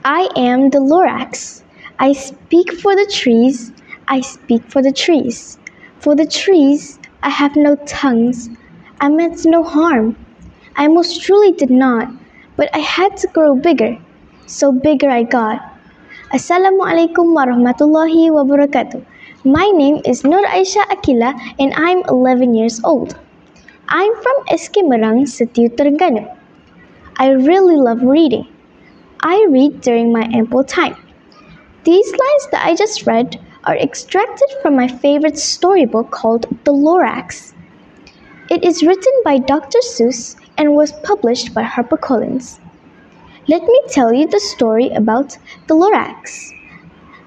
I am the Lorax. I speak for the trees. I speak for the trees. For the trees, I have no tongues. I meant no harm. I most truly did not, but I had to grow bigger. So bigger I got. Assalamualaikum warahmatullahi wabarakatuh. My name is Nur Aisha Akila and I'm 11 years old. I'm from SK Merang, City Terengganu. I really love reading. I read during my ample time. These lines that I just read are extracted from my favorite storybook called The Lorax. It is written by Dr. Seuss and was published by HarperCollins. Let me tell you the story about the Lorax.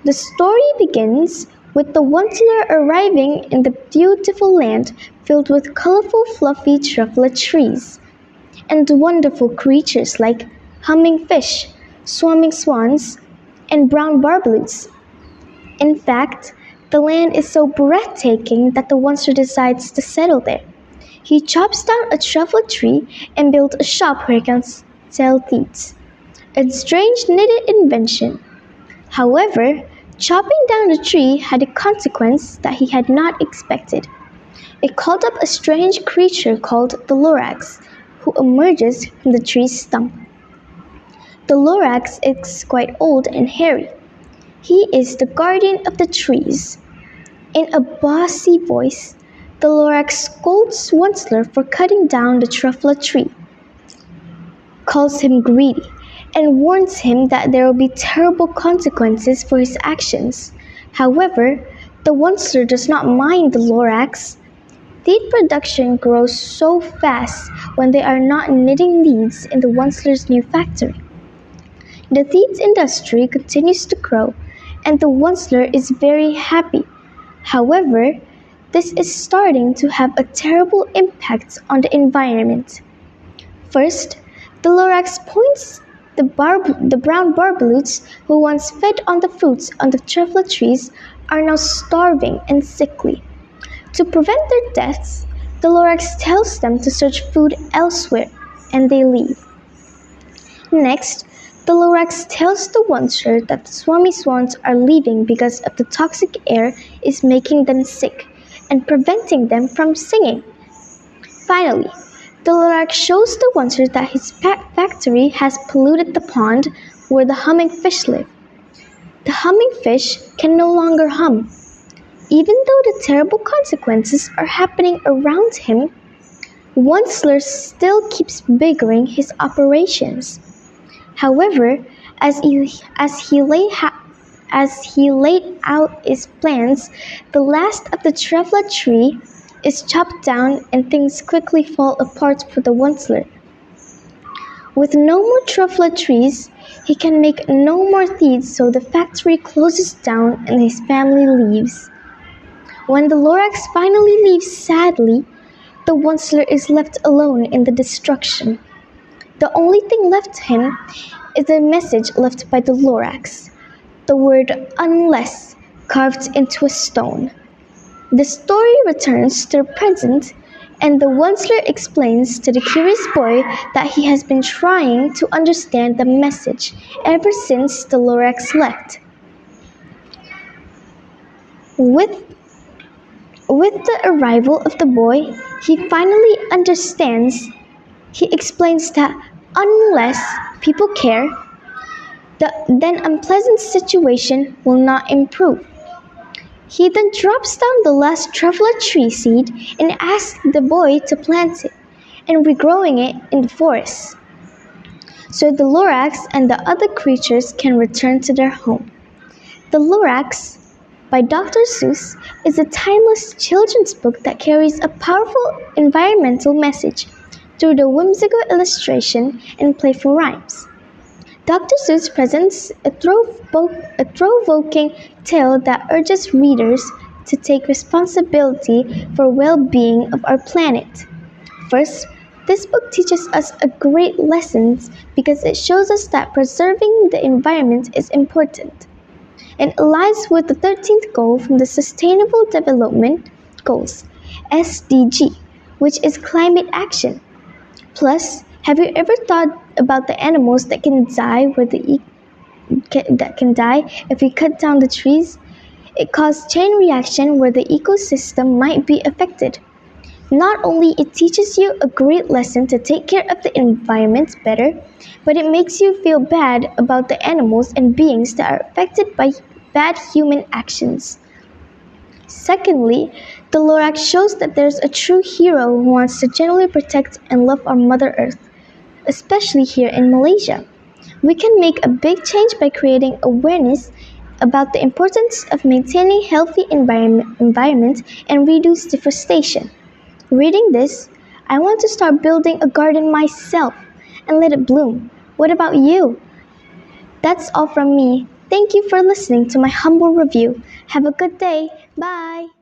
The story begins with the Onceler arriving in the beautiful land filled with colorful fluffy trufflet trees and wonderful creatures like humming fish, swarming swans, and brown barbeloots. In fact, the land is so breathtaking that the Onceler decides to settle there. He chops down a trufflet tree and builds a shop where he can sell thieves. A strange knitted invention. However, chopping down the tree had a consequence that he had not expected. It called up a strange creature called the Lorax, who emerges from the tree's stump. The Lorax is quite old and hairy. He is the guardian of the trees. In a bossy voice, the Lorax scolds Onceler for cutting down the trufflet tree, calls him greedy, and warns him that there will be terrible consequences for his actions. However, the Onceler does not mind the Lorax. Lead production grows so fast when they are not knitting leads in the Onceler's new factory. The thieves industry continues to grow, and the Onceler is very happy. However, this is starting to have a terrible impact on the environment. First, the Lorax points the brown barbeloots who once fed on the fruits on the trufflet trees are now starving and sickly. To prevent their deaths, the Lorax tells them to search food elsewhere, and they leave. Next, the Lorax tells the Onceler that the swarmy swans are leaving because of the toxic air is making them sick and preventing them from singing. Finally, the Lorax shows the Onceler that his factory has polluted the pond where the humming fish live. The humming fish can no longer hum. Even though the terrible consequences are happening around him, Onceler still keeps biggering his operations. However, as he laid out his plans, the last of the trufflet tree is chopped down and things quickly fall apart for the Onceler. With no more trufflet trees, he can make no more thieves, so the factory closes down and his family leaves. When the Lorax finally leaves sadly, the Onceler is left alone in the destruction. The only thing left to him is a message left by the Lorax, the word unless carved into a stone. The story returns to the present, and the Onceler explains to the curious boy that he has been trying to understand the message ever since the Lorax left. With the arrival of the boy, he finally understands. He explains that unless people care, the then unpleasant situation will not improve. He then drops down the last trufflet tree seed and asks the boy to plant it and regrowing it in the forest, so the Lorax and the other creatures can return to their home. The Lorax, by Dr. Seuss, is a timeless children's book that carries a powerful environmental message through the whimsical illustration and playful rhymes. Dr. Seuss presents a thought-provoking tale that urges readers to take responsibility for well-being of our planet. First, this book teaches us a great lessons because it shows us that preserving the environment is important and aligns with the 13th goal from the Sustainable Development Goals, SDG, which is climate action. Plus, have you ever thought about the animals that can die that can die if we cut down the trees, it causes chain reaction where the ecosystem might be affected. Not only it teaches you a great lesson to take care of the environment better, but it makes you feel bad about the animals and beings that are affected by bad human actions. Secondly, the Lorax shows that there's a true hero who wants to genuinely protect and love our Mother Earth, especially here in Malaysia. We can make a big change by creating awareness about the importance of maintaining healthy environment and reduce deforestation. Reading this, I want to start building a garden myself and let it bloom. What about you? That's all from me. Thank you for listening to my humble review. Have a good day. Bye.